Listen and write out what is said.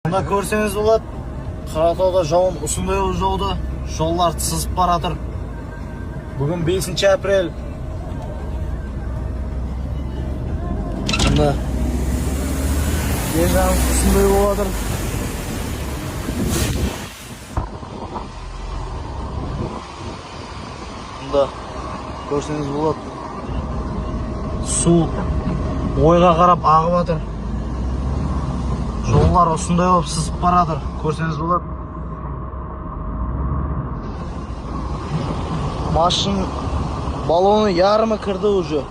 Мына көрсеңіз болады, Қаратауда жауын ұсындай болып жауды, жоллар сызып баратыр. Бүгін 5 апрель. Мына ержан ұсындай болатыр. Мында көрсеңіз болады, су ойға қарап ағып жатыр. Жоллар осындай болып сызып баратыр, көрсеңіз болады. Машин балоны ярымы кірді уже.